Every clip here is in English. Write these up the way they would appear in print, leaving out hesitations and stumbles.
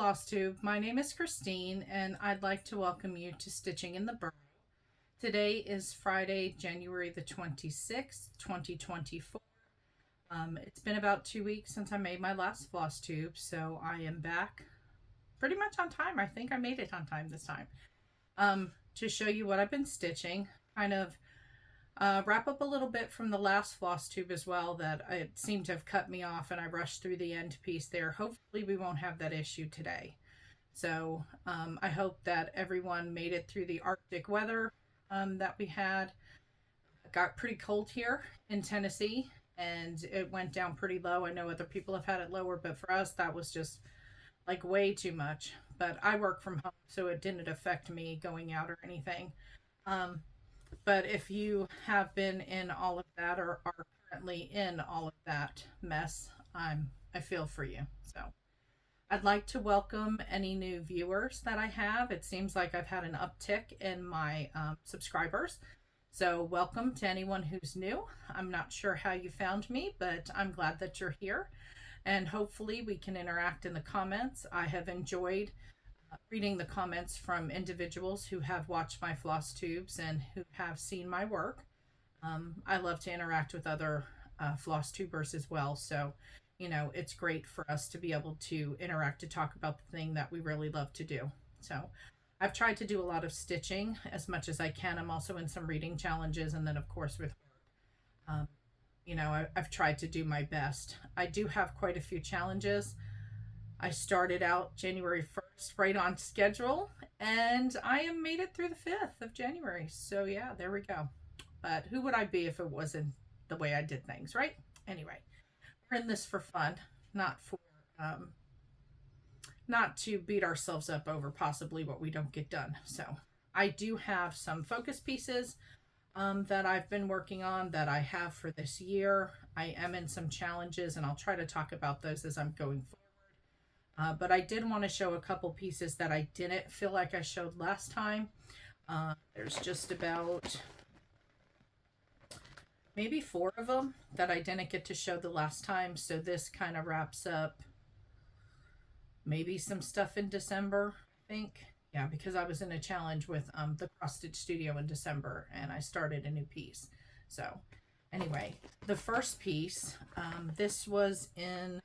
Flosstube. My name is Christine, and I'd like to welcome you to Stitching in the Burrow. Today is Friday, January the 26th, 2024. It's been about 2 weeks since I made my last Flosstube, so I am back pretty much on time. I think I made it on time this time. To show you what I've been stitching, kind of wrap up a little bit from the last Flosstube as well, that it seemed to have cut me off and I rushed through the end piece there. Hopefully we won't have that issue today. So I hope that everyone made it through the Arctic weather that we had. It got pretty cold here in Tennessee and it went down pretty low. I know other people have had it lower, but for us that was just like way too much. But I work from home, so it didn't affect me going out or anything. But if you have been in all of that or are currently in all of that mess, I feel for you. So I'd like to welcome any new viewers that I have. It seems like I've had an uptick in my subscribers. So welcome to anyone who's new. I'm not sure how you found me, but I'm glad that you're here. And hopefully we can interact in the comments. I have enjoyed reading the comments from individuals who have watched my floss tubes and who have seen my work. I love to interact with other floss tubers as well. So, you know, it's great for us to be able to interact, to talk about the thing that we really love to do. So I've tried to do a lot of stitching as much as I can. I'm also in some reading challenges. And then of course with work, you know, I've tried to do my best. I do have quite a few challenges. I started out January 1st right on schedule, and I have made it through the 5th of January. So yeah, there we go. But who would I be if it wasn't the way I did things, right? Anyway, we're in this for fun, not for not to beat ourselves up over possibly what we don't get done. So I do have some focus pieces that I've been working on that I have for this year. I am in some challenges, and I'll try to talk about those as I'm going forward. But I did want to show a couple pieces that I didn't feel like I showed last time. There's just about maybe 4 of them that I didn't get to show the last time. So this kind of wraps up maybe some stuff in December, I think. Yeah, because I was in a challenge with the Cross Stitch Studio in December, and I started a new piece. So anyway, the first piece, this was in...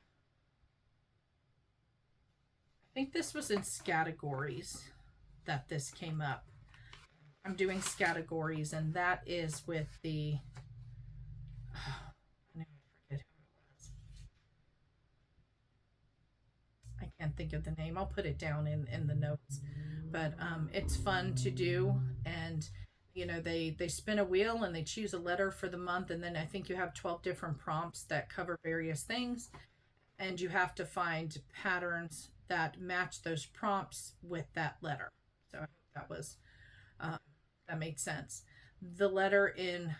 I think this was in Categories that this came up. I'm doing Categories, and that is with the, I forget who it was. I can't think of the name. I'll put it down in the notes. But it's fun to do, and you know, they spin a wheel and they choose a letter for the month, and then I think you have 12 different prompts that cover various things, and you have to find patterns that match those prompts with that letter. So I hope that was that made sense. The letter in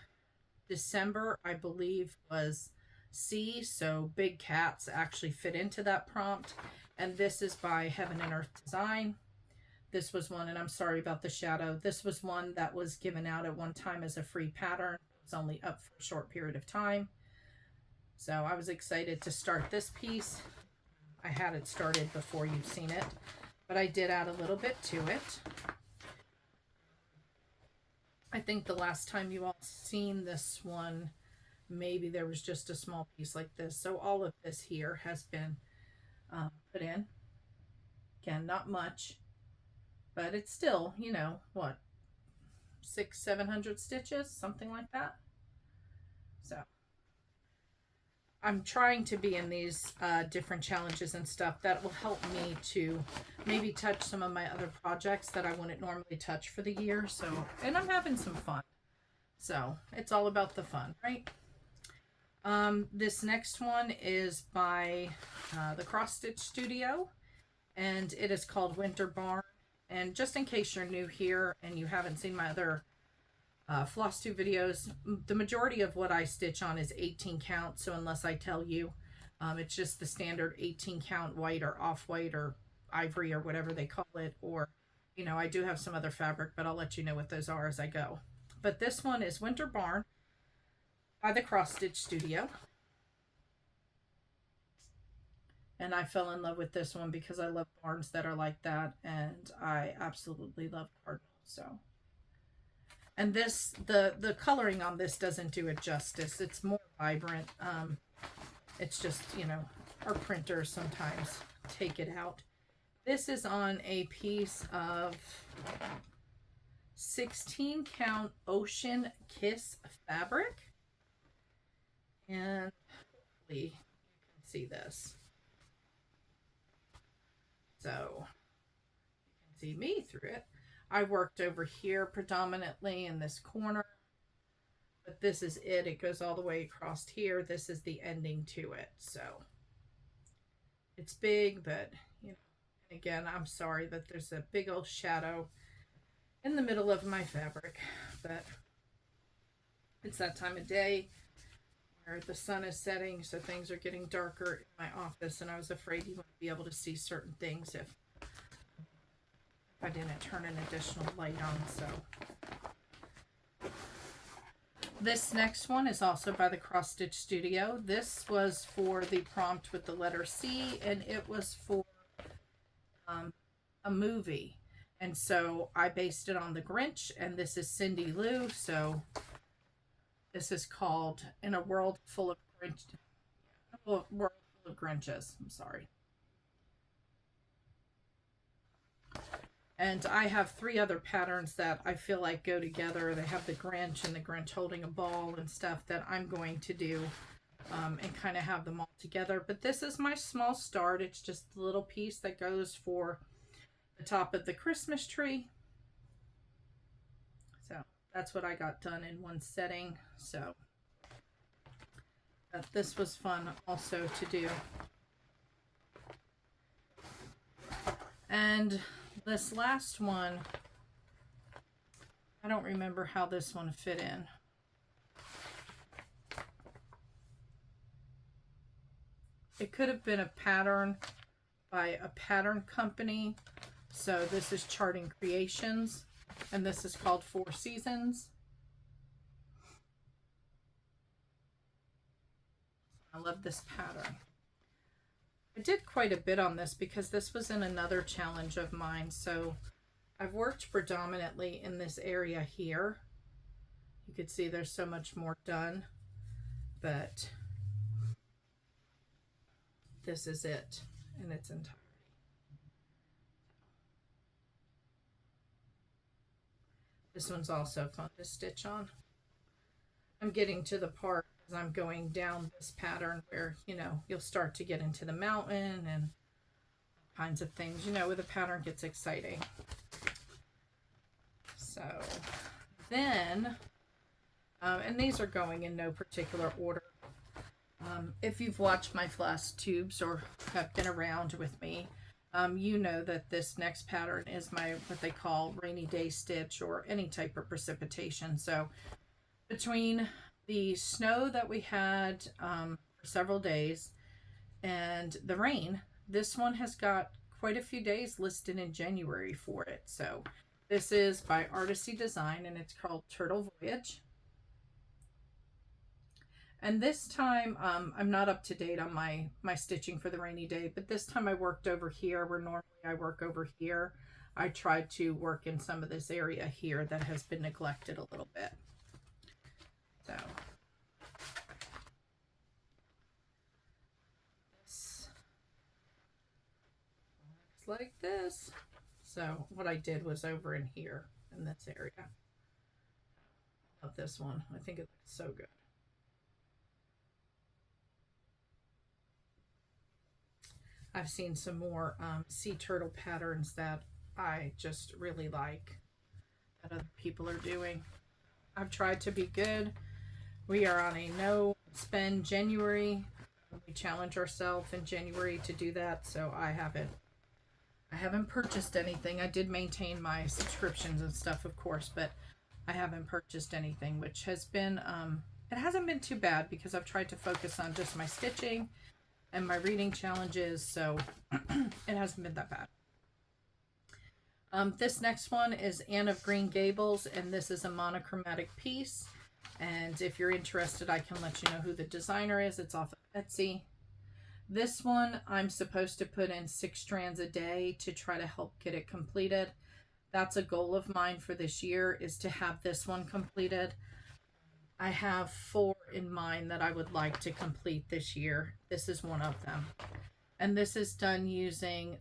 December, I believe, was C, so big cats actually fit into that prompt. And this is by Heaven and Earth Design. This was one, and I'm sorry about the shadow. This was one that was given out at one time as a free pattern. It was only up for a short period of time. So I was excited to start this piece. I had it started before you've seen it, but I did add a little bit to it. I think the last time you all seen this one, maybe there was just a small piece like this. So all of this here has been put in. Again, not much, but it's still, you know, what, 600-700 stitches, something like that. So I'm trying to be in these different challenges and stuff that will help me to maybe touch some of my other projects that I wouldn't normally touch for the year. So, and I'm having some fun. So it's all about the fun, right? This next one is by the Cross Stitch Studio, and it is called Winter Barn. And just in case you're new here and you haven't seen my other Flosstube videos, the majority of what I stitch on is 18 count. So unless I tell you, it's just the standard 18 count white or off-white or ivory or whatever they call it. Or, you know, I do have some other fabric, but I'll let you know what those are as I go. But this one is Winter Barn by the Cross Stitch Studio. And I fell in love with this one because I love barns that are like that, and I absolutely love cardinals. So, and this, the coloring on this doesn't do it justice. It's more vibrant. It's just, you know, our printers sometimes take it out. This is on a piece of 16 count Ocean Kiss fabric, and hopefully you can see this. So you can see me through it. I worked over here predominantly in this corner, but this is it. It goes all the way across here. This is the ending to it. So it's big, but you know, again, I'm sorry that there's a big old shadow in the middle of my fabric, but it's that time of day where the sun is setting, so things are getting darker in my office, and I was afraid you wouldn't be able to see certain things if I didn't turn an additional light on. So this next one is also by the Cross Stitch Studio. This was for the prompt with the letter C, and it was for a movie. And so I based it on the Grinch, and this is Cindy Lou. So this is called In a World Full of Grinches. I'm sorry. And I have 3 other patterns that I feel like go together. They have the Grinch and the Grinch holding a ball and stuff that I'm going to do and kind of have them all together. But this is my small start. It's just the little piece that goes for the top of the Christmas tree. So that's what I got done in one setting. So this was fun also to do. And this last one, I don't remember how this one fit in. It could have been a pattern by a pattern company. So this is Charting Creations, and this is called 4 Seasons. I love this pattern. I did quite a bit on this because this was in another challenge of mine. So I've worked predominantly in this area here. You can see there's so much more done, but this is it in its entirety. This one's also fun to stitch on. I'm getting to the part as I'm going down this pattern where, you know, you'll start to get into the mountain and kinds of things, you know, where the pattern gets exciting. So then, and these are going in no particular order. If you've watched my Flosstubes or have been around with me, you know that this next pattern is my what they call rainy day stitch or any type of precipitation. So between the snow that we had for several days and the rain, this one has got quite a few days listed in January for it. So this is by Artecy Designs, and it's called Turtle Voyage. And this time, I'm not up to date on my stitching for the rainy day, but this time I worked over here where normally I work over here. I tried to work in some of this area here that has been neglected a little bit. So this looks like this. So what I did was over in here in this area. I love this one. I think it looks so good. I've seen some more sea turtle patterns that I just really like that other people are doing. I've tried to be good. We are on a no spend January. We challenge ourselves in January to do that, so I haven't purchased anything. I did maintain my subscriptions and stuff, of course, but I haven't purchased anything, which has been it hasn't been too bad because I've tried to focus on just my stitching and my reading challenges, so it hasn't been that bad. This next one is Anne of Green Gables, and this is a monochromatic piece. And if you're interested, I can let you know who the designer is. It's off of Etsy. This one I'm supposed to put in 6 strands a day to try to help get it completed. That's a goal of mine for this year, is to have this one completed. I have 4 in mind that I would like to complete this year. This is one of them. And this is done using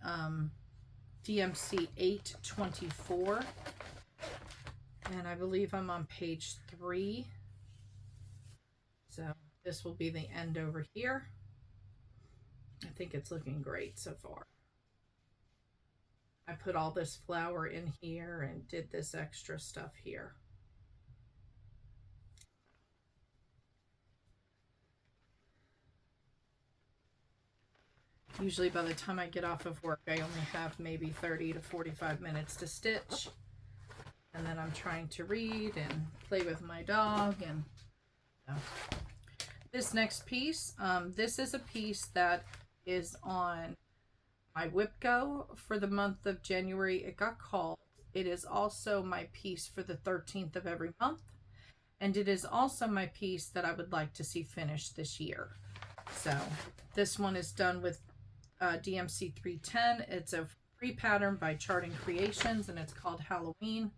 DMC 824. And I believe I'm on page 3. So this will be the end over here. I think it's looking great so far. I put all this flower in here and did this extra stuff here. Usually by the time I get off of work, I only have maybe 30 to 45 minutes to stitch. And then I'm trying to read and play with my dog. And this next piece, this is a piece that is on my WhipGo for the month of January. It got called. It is also my piece for the 13th of every month. And it is also my piece that I would like to see finished this year. So this one is done with DMC 310. It's a free pattern by Charting Creations, and it's called Halloween.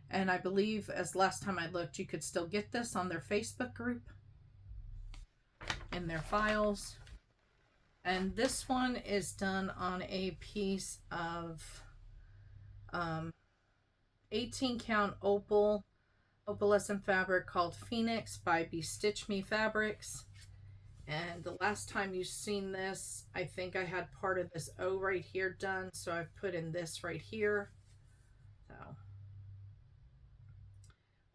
And I believe, as last time I looked, you could still get this on their Facebook group in their files. And this one is done on a piece of 18 count opalescent fabric called Phoenix by Stitch Me Fabrics. And the last time you've seen this, I think I had part of this O right here done, so I've put in this right here. So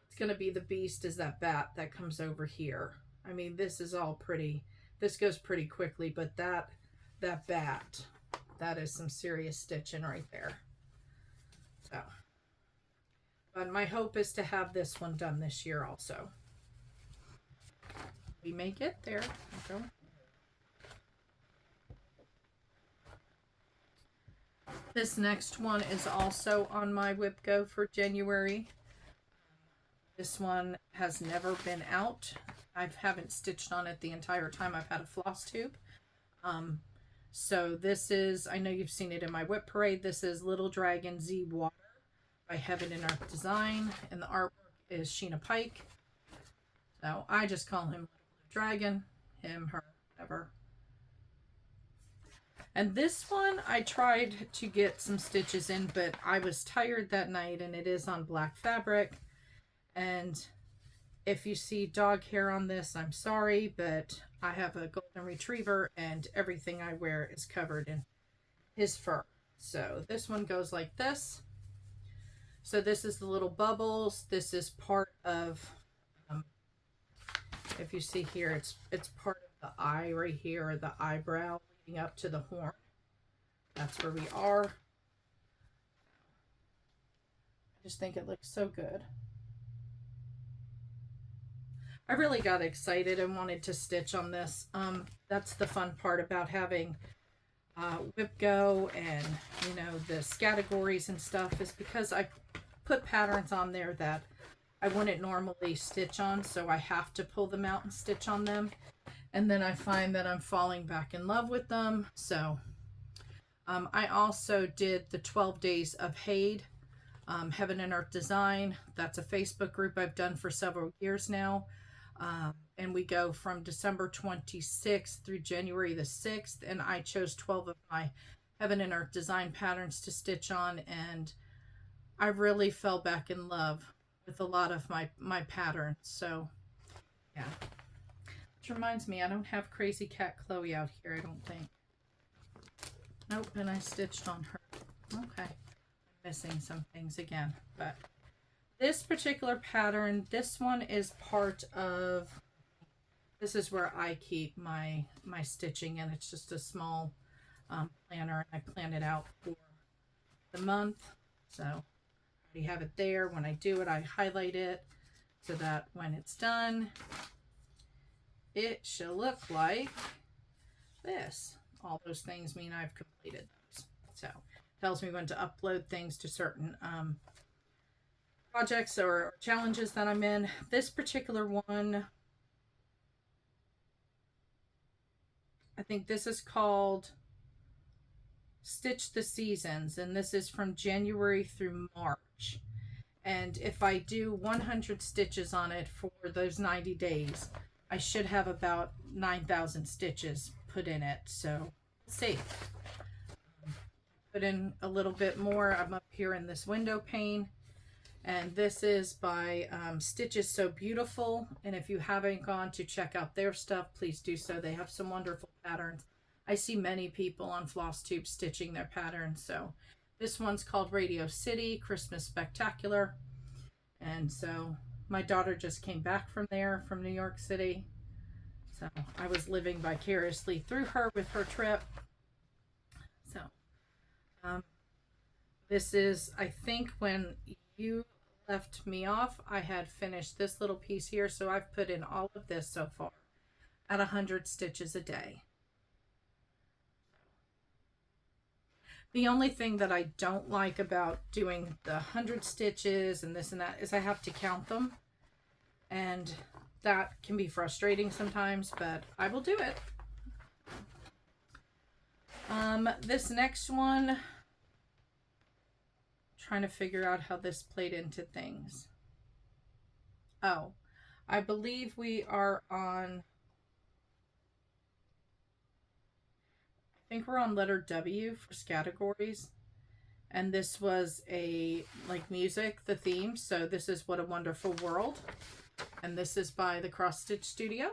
what's going to be the beast is that bat that comes over here. I mean, this is all pretty, this goes pretty quickly, but that bat, that is some serious stitching right there. So, but my hope is to have this one done this year also. We may get there. Okay. This next one is also on my WhipGo for January. This one has never been out. I haven't stitched on it the entire time I've had a Flosstube. So this is, I know you've seen it in my Whip Parade. This is Little Dragon Z Water by Heaven and Earth Design, and the artwork is Sheena Pike. So I just call him Dragon, him, her, whatever. And this one I tried to get some stitches in, but I was tired that night, and it is on black fabric. And if you see dog hair on this, I'm sorry, but I have a golden retriever and everything I wear is covered in his fur. So this one goes like this. So this is the little bubbles. This is part of if you see here, it's part of the eye right here, or the eyebrow leading up to the horn. That's where we are. I just think it looks so good. I really got excited and wanted to stitch on this. That's the fun part about having WhipGo and, you know, the categories and stuff, is because I put patterns on there that I wouldn't normally stitch on, so I have to pull them out and stitch on them. And then I find that I'm falling back in love with them. So I also did the 12 Days of Hade, Heaven and Earth Design. That's a Facebook group I've done for several years now. And we go from December 26th through January the 6th. And I chose 12 of my Heaven and Earth Design patterns to stitch on. And I really fell back in love with a lot of my patterns. So yeah, which reminds me, I don't have Crazy Cat Chloe out here, I don't think. Nope. And I stitched on her. Okay, I'm missing some things again. But this particular pattern, this one is part of, this is where I keep my stitching, and it's just a small planner, and I plan it out for the month. So you have it there. When I do it, I highlight it so that when it's done, it should look like this. All those things mean I've completed those. So it tells me when to upload things to certain projects or challenges that I'm in. This particular one, I think this is called Stitch the Seasons, and this is from January through March. And if I do 100 stitches on it for those 90 days, I should have about 9,000 stitches put in it. So let's see. Put in a little bit more. I'm up here in this window pane. And this is by Stitches So Beautiful. And if you haven't gone to check out their stuff, please do so. They have some wonderful patterns. I see many people on Flosstube stitching their patterns. So this one's called Radio City, Christmas Spectacular. And so my daughter just came back from there, from New York City. So I was living vicariously through her with her trip. So this is, I think when you left me off, I had finished this little piece here. So I've put in all of this so far at 100 stitches a day. The only thing that I don't like about doing the 100 stitches and this and that is I have to count them. And that can be frustrating sometimes, but I will do it. This next one, trying to figure out how this played into things. Oh, I believe we are on, I think we're on letter W for categories. And this was a, like, music, the theme. So this is What a Wonderful World. And this is by the Cross Stitch Studio.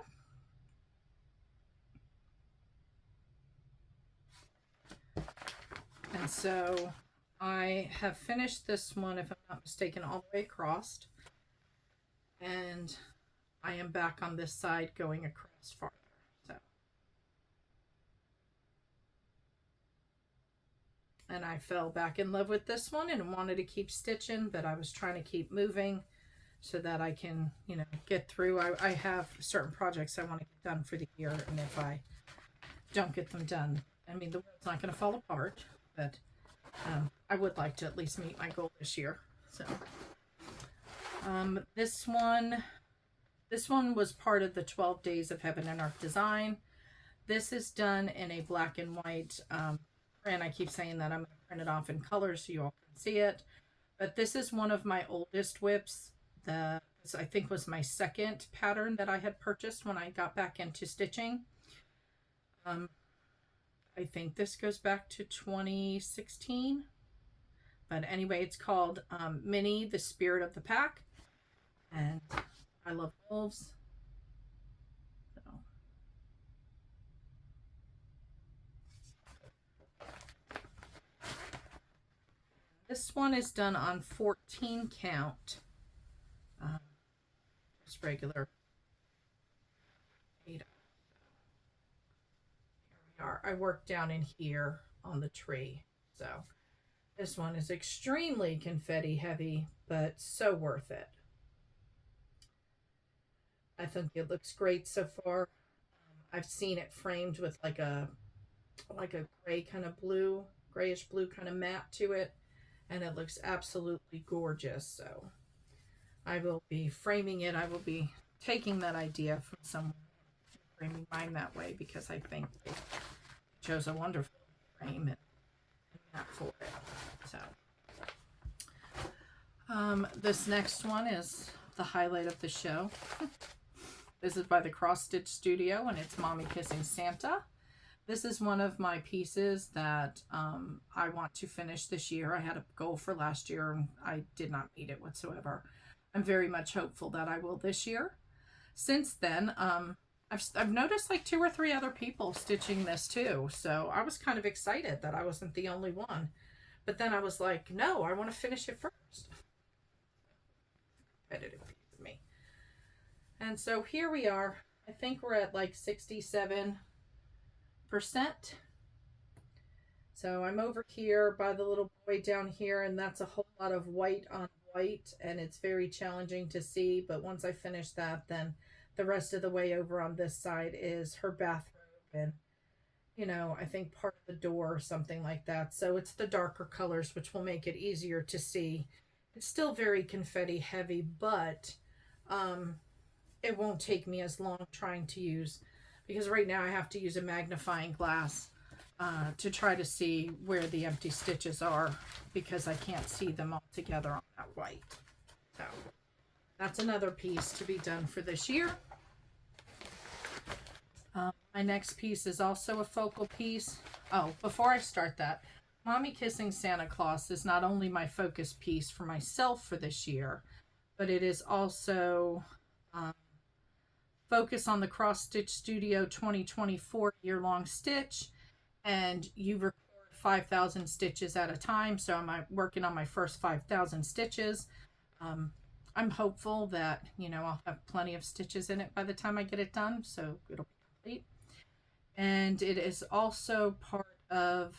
And so I have finished this one, if I'm not mistaken, all the way across. And I am back on this side going across farther. So. And I fell back in love with this one and wanted to keep stitching, but I was trying to keep moving so that I can, you know, get through. I have certain projects I want to get done for the year, and if I don't get them done, I mean, the world's not going to fall apart, but I would like to at least meet my goal this year. So this one was part of the 12 Days of Heaven and Earth Design. This is done in a black and white and I keep saying that I'm going to print it off in color so you all can see it. But this is one of my oldest whips. This I think was my second pattern that I had purchased when I got back into stitching. I think this goes back to 2016. But anyway, it's called Minnie, the Spirit of the Pack. And I love wolves. This one is done on 14 count. Just regular 8. Here we are. I worked down in here on the tree. So this one is extremely confetti heavy, but so worth it. I think it looks great so far. I've seen it framed with like a gray kind of blue, grayish blue kind of matte to it. And it looks absolutely gorgeous. So I will be framing it. I will be taking that idea from someone, framing mine that way, because I think they chose a wonderful frame and mat for it. So this next one is the highlight of the show. This is by the Cross Stitch Studio, and it's Mommy Kissing Santa. This is one of my pieces that I want to finish this year. I had a goal for last year and I did not meet it whatsoever. I'm very much hopeful that I will this year. Since then, I've noticed like 2 or 3 other people stitching this too. So I was kind of excited that I wasn't the only one. But then I was like, no, I want to finish it first. Competitive piece of me. And so here we are. I think we're at like 67%. So I'm over here by the little boy down here, and that's a whole lot of white on white, and it's very challenging to see. But once I finish that, then the rest of the way over on this side is her bathrobe and, you know, I think part of the door or something like that. So it's the darker colors, which will make it easier to see. It's still very confetti heavy, but it won't take me as long trying to use because right now I have to use a magnifying glass to try to see where the empty stitches are, because I can't see them all together on that white. So that's another piece to be done for this year. My next piece is also a focal piece. Oh, before I start that, Mommy Kissing Santa Claus is not only my focus piece for myself for this year, but it is also focus on the Cross Stitch Studio 2024 year-long stitch, and you record 5,000 stitches at a time. So I'm working on my first 5,000 stitches. I'm hopeful that, you know, I'll have plenty of stitches in it by the time I get it done, so it'll be complete. And it is also part of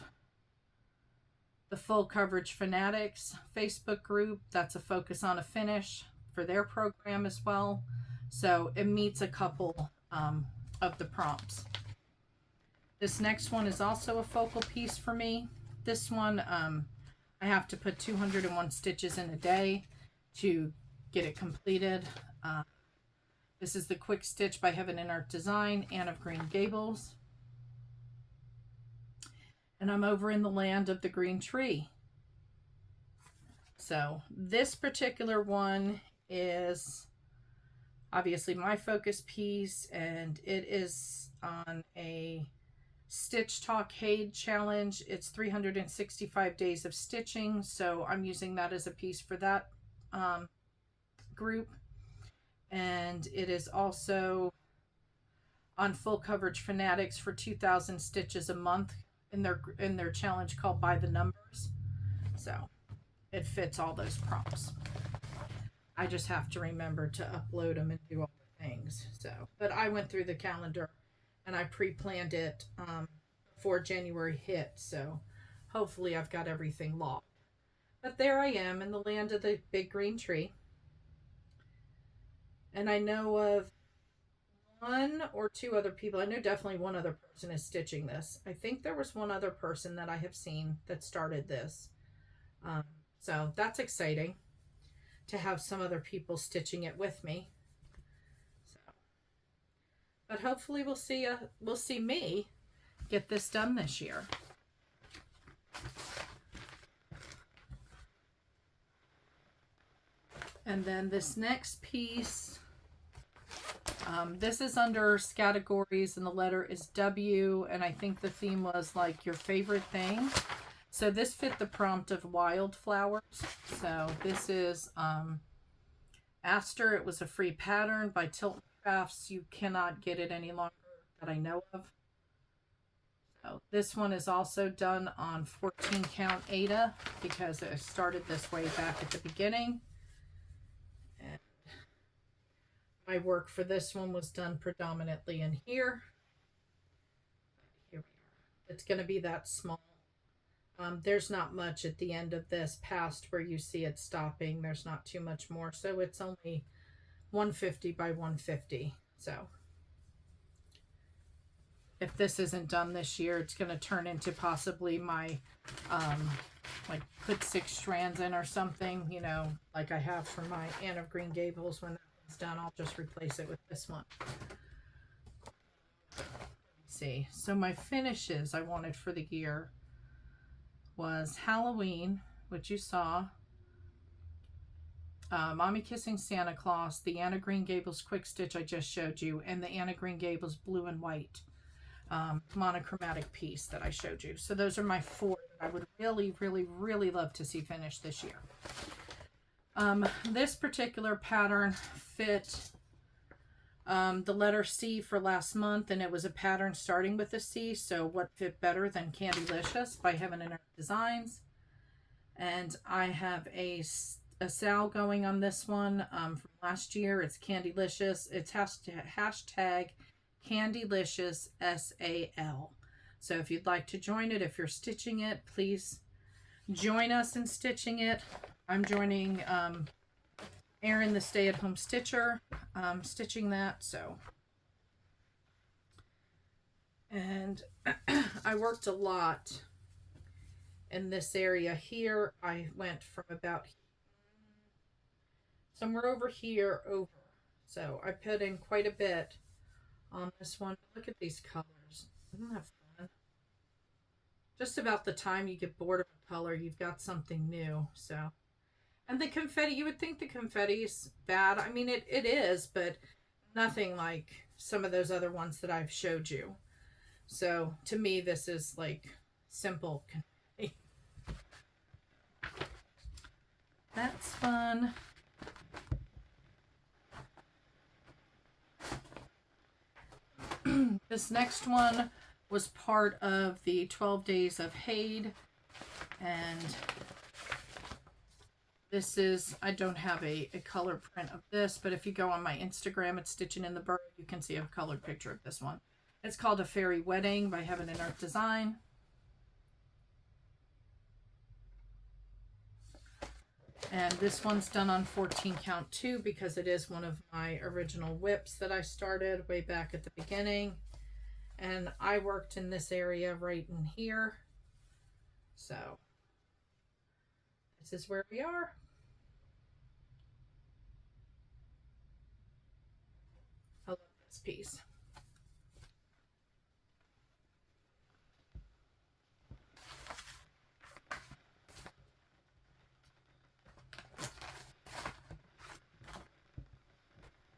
the Full Coverage Fanatics Facebook group. That's a focus on a finish for their program as well. So it meets a couple of the prompts. This next one is also a focal piece for me. This one, I have to put 201 stitches in a day to get it completed. This is the Quick Stitch by Heaven and Art Design, Anne of Green Gables. And I'm over in the land of the green tree. So this particular one is obviously my focus piece, and it is on a Stitch Talk Haid challenge. It's 365 days of stitching, so I'm using that as a piece for that group. And it is also on Full Coverage Fanatics for 2,000 stitches a month in their challenge called By the Numbers. So it fits all those prompts. I just have to remember to upload them and do all the things. So, but I went through the calendar and I pre-planned it before January hit. So hopefully I've got everything locked. But there I am in the land of the big green tree. And I know of one or two other people. I know definitely one other person is stitching this. I think there was one other person that I have seen that started this. So that's exciting to have some other people stitching it with me. So, but hopefully we'll see me get this done this year. And then this next piece, this is under categories, and the letter is W, and I think the theme was like your favorite thing. So this fit the prompt of wildflowers. So this is Aster. It was a free pattern by Tilton Crafts. You cannot get it any longer that I know of. So this one is also done on 14 count Aida, because it started this way back at the beginning. And my work for this one was done predominantly in here. Here we are. It's going to be that small. There's not much at the end of this past where you see it stopping. There's not too much more. So it's only 150 by 150. So if this isn't done this year, it's going to turn into possibly my, like put 6 strands in or something, you know, like I have for my Anne of Green Gables. When that one's done, I'll just replace it with this one. Let's see. So my finishes I wanted for the year was Halloween, which you saw, Mommy Kissing Santa Claus, the Anne of Green Gables Quick Stitch I just showed you, and the Anne of Green Gables blue and white monochromatic piece that I showed you. So those are my 4 that I would really, really, really love to see finished this year. This particular pattern fit the letter C for last month, and it was a pattern starting with a C, so what fit better than Candylicious by Heaven and Art Designs. And I have a sal going on this one from last year. It's Candylicious. It's hashtag Candylicious SAL. So if you'd like to join it, if you're stitching it, please join us in stitching it. I'm joining Erin, the stay-at-home stitcher, stitching that. So, and I worked a lot in this area here. I went from about somewhere over here over. So I put in quite a bit on this one. Look at these colors. Isn't that fun? Just about the time you get bored of a color, you've got something new. So, and the confetti, you would think the confetti's bad. I mean, it is, but nothing like some of those other ones that I've showed you. So to me, this is like simple confetti. That's fun. This next one was part of the 12 Days of Hade, and this is, I don't have a color print of this, but if you go on my Instagram at Stitching in the Burrow, you can see a colored picture of this one. It's called A Fairy Wedding by Heaven and Earth Design. And this one's done on 14 count too, because it is one of my original whips that I started way back at the beginning. And I worked in this area right in here. So this is where we are. I love this piece.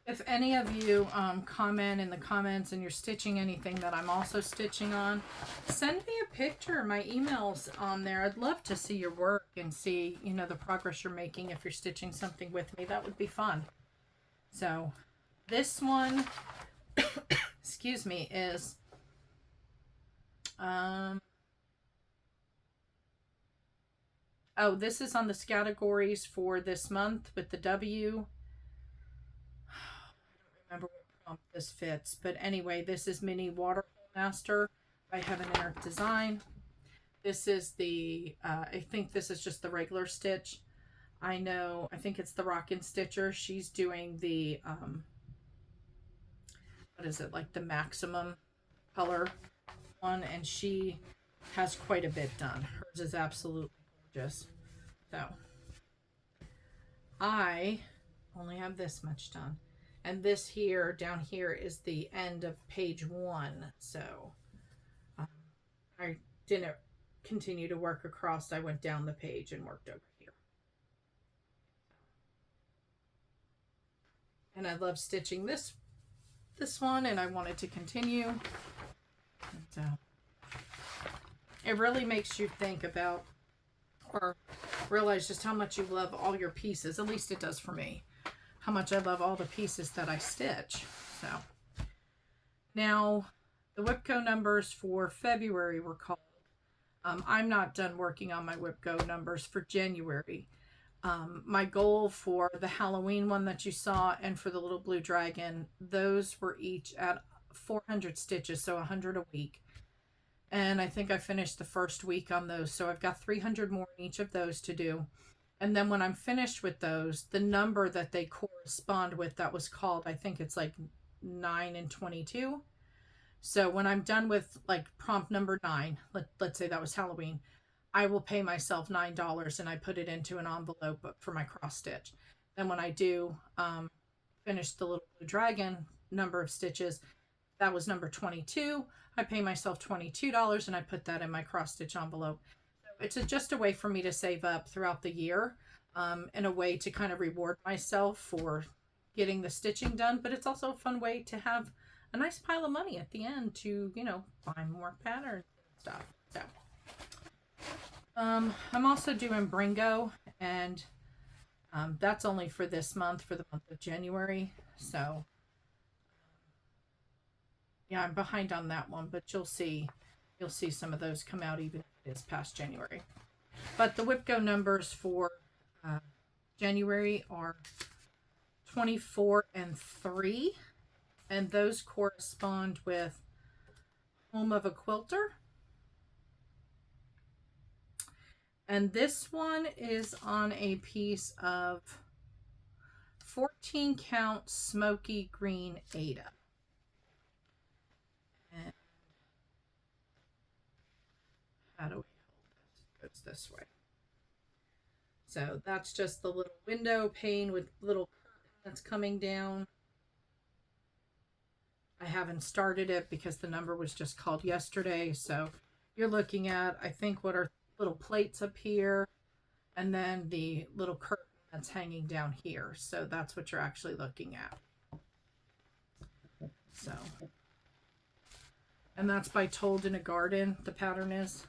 If any of you comment in the comments and you're stitching anything that I'm also stitching on, send me a picture. My email's on there. I'd love to see your work and see, you know, the progress you're making if you're stitching something with me. That would be fun. So this one, excuse me, is oh, this is on the categories for this month with the W. Remember what prompt this fits, but anyway, this is Mini Waterhole Master by Heaven and Earth Design. This is the I think this is just the regular stitch. I think it's the Rockin' Stitcher. She's doing the what is it, like the maximum color one, and she has quite a bit done. Hers is absolutely gorgeous. So I only have this much done. And this here, down here, is the end of page 1. So I didn't continue to work across. I went down the page and worked over here. And I love stitching this one, and I wanted to continue. So it really makes you think about or realize just how much you love all your pieces. At least it does for me. How much I love all the pieces that I stitch. So now the WIPCO numbers for February were called. I'm not done working on my WIPCO numbers for January. My goal for the Halloween one that you saw and for the little blue dragon, those were each at 400 stitches, so 100 a week. And I think I finished the first week on those, so I've got 300 more in each of those to do. And then when I'm finished with those, the number that they correspond with that was called, I think it's like 9 and 22. So when I'm done with like prompt number 9, let's say that was Halloween, I will pay myself $9 and I put it into an envelope for my cross stitch. Then when I do finish the little blue dragon number of stitches, that was number 22. I pay myself $22 and I put that in my cross stitch envelope. It's just a way for me to save up throughout the year, and a way to kind of reward myself for getting the stitching done. But it's also a fun way to have a nice pile of money at the end to, you know, buy more patterns and stuff. So I'm also doing Bringo, and that's only for this month, for the month of January. So yeah, I'm behind on that one, but you'll see some of those come out even if it is past January. But the WIPCO numbers for January are 24 and 3, and those correspond with Home of a Quilter. And this one is on a piece of 14 count smoky green Ada. And how do we hold this? It goes this way. So that's just the little window pane with little curtain that's coming down. I haven't started it because the number was just called yesterday. So you're looking at, I think, what are little plates up here, and then the little curtain that's hanging down here. So that's what you're actually looking at. So, and that's by Told in a Garden, the pattern is.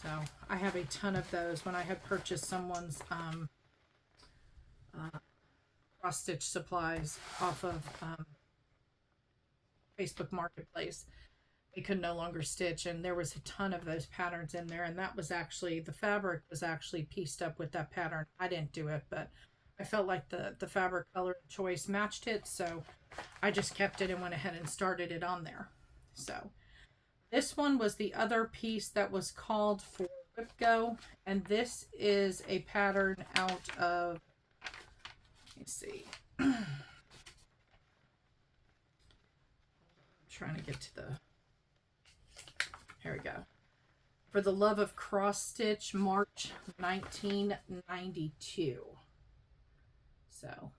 So I have a ton of those. When I had purchased someone's cross stitch supplies off of Facebook Marketplace, they could no longer stitch, and there was a ton of those patterns in there, and that was actually, the fabric was actually pieced up with that pattern. I didn't do it, but I felt like the fabric color choice matched it, so I just kept it and went ahead and started it on there. So this one was the other piece that was called for Whip Go, and this is a pattern out of, let me see, I'm trying to get to the, here we go. For the Love of Cross Stitch, March 1992. So,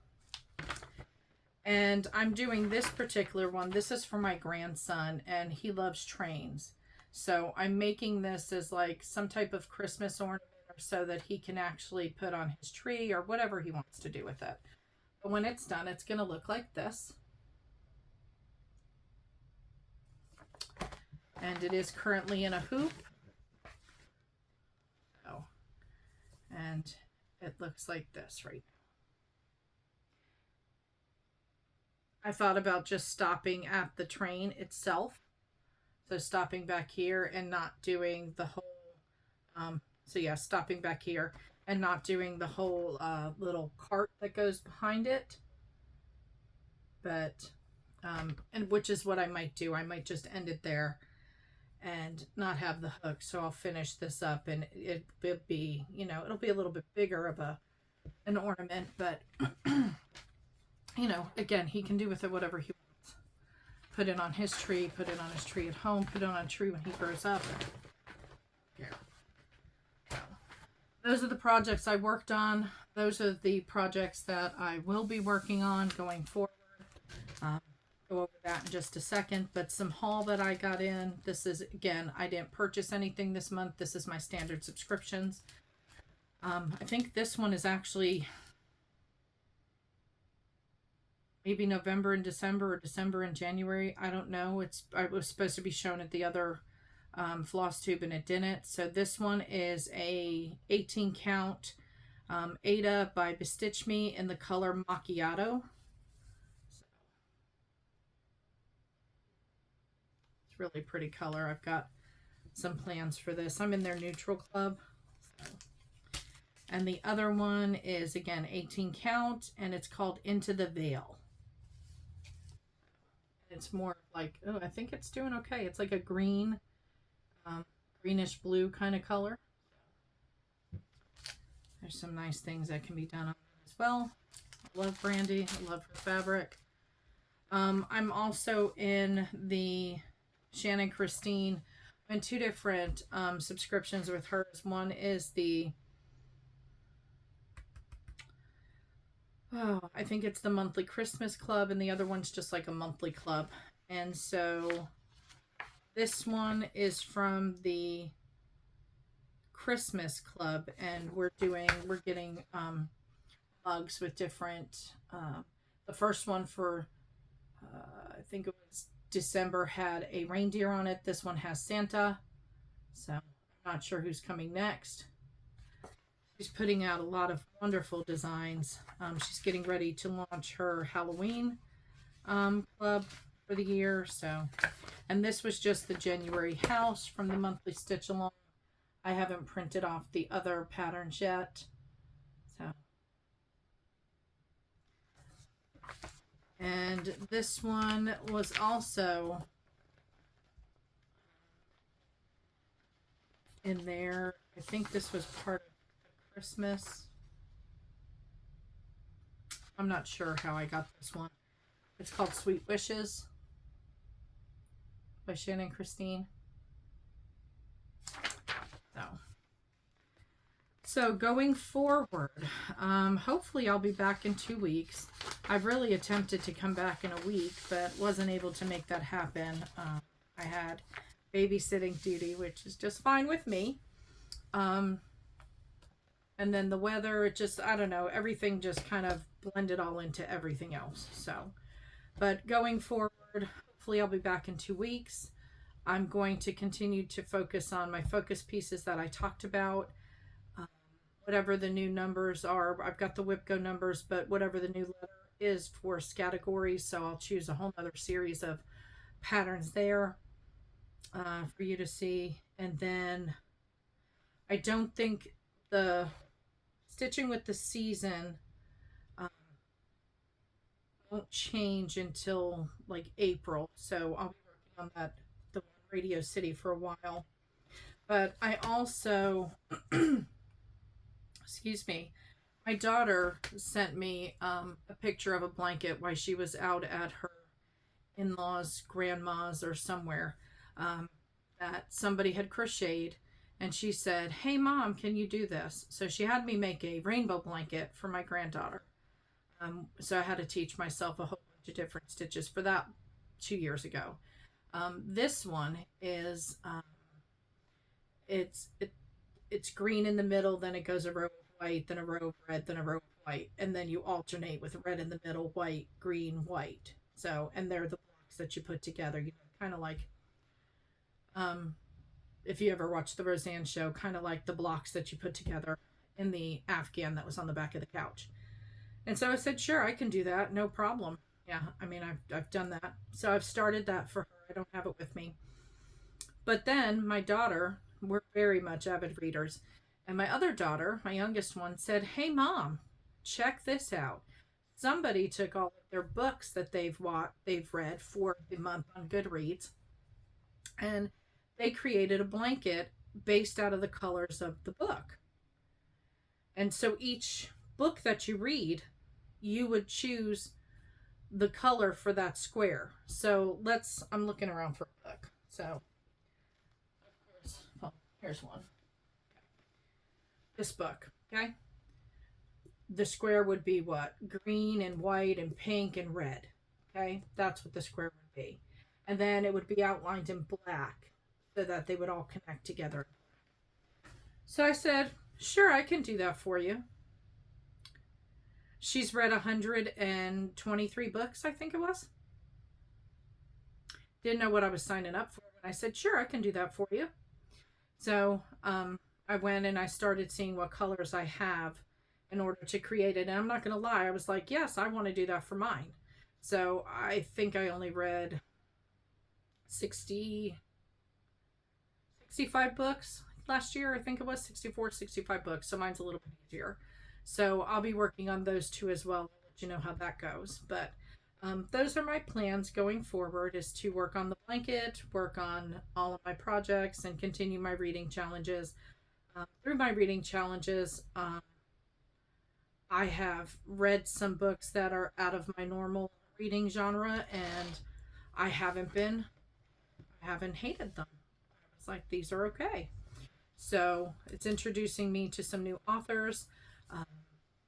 and I'm doing this particular one. This is for my grandson, and he loves trains. So I'm making this as like some type of Christmas ornament, or so that he can actually put on his tree or whatever he wants to do with it. But when it's done, it's going to look like this. And it is currently in a hoop. Oh, and it looks like this right now. I thought about just stopping at the train itself. So stopping back here and not doing the whole, so yeah, stopping back here and not doing the whole little cart that goes behind it. But, and which is what I might do. I might just end it there and not have the hook. So I'll finish this up, and it'll be, you know, it'll be a little bit bigger of an ornament, but you know, again, he can do with it whatever he wants. Put it on his tree, put it on his tree at home, put it on a tree when he grows up. Yeah. So, those are the projects I worked on. Those are the projects that I will be working on going forward. Go over that in just a second, but some haul that I got in. This is, again, I didn't purchase anything this month. This is my standard subscriptions. I think this one is actually maybe November and December, or December and January. I don't know. It was supposed to be shown at the other Flosstube, and it didn't. So this one is a 18 count Ada by Bestitch Me in the color Macchiato. Really pretty color. I've got some plans for this. I'm in their neutral club. So. And the other one is, again, 18 count, and it's called Into the Veil. It's more like, oh, I think it's doing okay. It's like a green, greenish blue kind of color. There's some nice things that can be done on it as well. I love Brandy. I love her fabric. I'm also in the Shannon Christine. I'm in two different subscriptions with hers. One is the, I think it's the monthly Christmas club, and the other one's just like a monthly club. And so this one is from the Christmas club, and we're getting mugs with different, the first one for I think it was December had a reindeer on it. This one has Santa. So I'm not sure who's coming next. She's putting out a lot of wonderful designs. She's getting ready to launch her Halloween club for the year. So, and this was just the January house from the monthly stitch along. I haven't printed off the other patterns yet. So, and this one was also in there. I think this was part of Christmas. I'm not sure how I got this one. It's called Sweet Wishes by Shannon Christine. So going forward, hopefully I'll be back in 2 weeks. I've really attempted to come back in a week, but wasn't able to make that happen. I had babysitting duty, which is just fine with me. And then the weather, it just, I don't know, everything just kind of blended all into everything else. So, but going forward, hopefully I'll be back in 2 weeks. I'm going to continue to focus on my focus pieces that I talked about. Whatever the new numbers are, I've got the WIPCO numbers, but whatever the new letter is for categories, so I'll choose a whole other series of patterns there for you to see. And then I don't think the stitching with the season won't change until like April, so I'll be working on that, the Radio City, for a while. But I also excuse me, my daughter sent me a picture of a blanket while she was out at her in-laws, grandma's, or somewhere, that somebody had crocheted, and she said, "Hey mom, can you do this?" So she had me make a rainbow blanket for my granddaughter. So I had to teach myself a whole bunch of different stitches for that 2 years ago. This one is it's green in the middle, then it goes a row of white, then a row of red, then a row of white, and then you alternate with red in the middle, white, green, white. So, and they're the blocks that you put together, you know, kind of like if you ever watched the Roseanne show, kind of like the blocks that you put together in the Afghan that was on the back of the couch. And so I said, sure, I can do that, no problem. Yeah, I mean, I've done that. So I've started that for her. I don't have it with me. But then my daughter, we're very much avid readers, and my other daughter, my youngest one, said, "Hey mom, check this out. Somebody took all of their books that they've read for the month on Goodreads, and they created a blanket based out of the colors of the book. And so each book that you read, you would choose the color for that square. So I'm looking around for a book. So, here's one. This book, okay? The square would be what? Green and white and pink and red, okay? That's what the square would be. And then it would be outlined in black so that they would all connect together. So I said, sure, I can do that for you. She's read 123 books, I think it was. Didn't know what I was signing up for. And I said, sure, I can do that for you. So I went and I started seeing what colors I have in order to create it. And I'm not going to lie, I was like, yes, I want to do that for mine. So I think I only read 65 books last year. I think it was 65 books. So mine's a little bit easier. So I'll be working on those two as well. I'll let you know how that goes. But those are my plans going forward, is to work on the blanket, work on all of my projects, and continue my reading challenges. Through my reading challenges, I have read some books that are out of my normal reading genre, and I haven't hated them. I was like, these are okay. So it's introducing me to some new authors,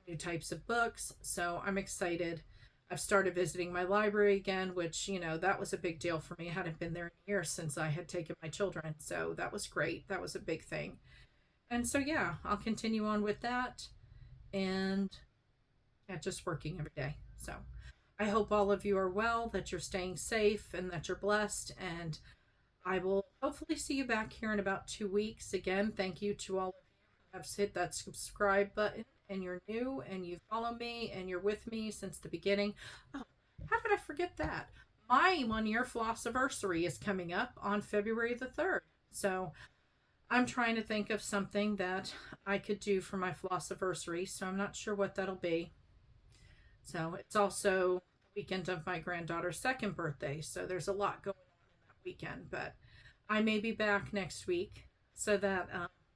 new types of books. So I'm excited. I've started visiting my library again, which, you know, that was a big deal for me. I hadn't been there in years since I had taken my children. So that was great. That was a big thing. And so, yeah, I'll continue on with that, and yeah, just working every day. So I hope all of you are well, that you're staying safe, and that you're blessed. And I will hopefully see you back here in about 2 weeks. Again, thank you to all of you who have hit that subscribe button, and you're new, and you follow me, and you're with me since the beginning. Oh, how did I forget that? My 1-year Flossiversary is coming up on February the 3rd. So I'm trying to think of something that I could do for my Flossiversary, so I'm not sure what that'll be. So it's also the weekend of my granddaughter's 2nd birthday, so there's a lot going on in that weekend. But I may be back next week so that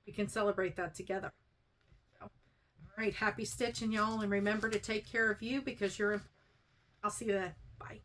we can celebrate that together. So, all right, happy stitching, y'all, and remember to take care of you, because you're important. I'll see you then. Bye.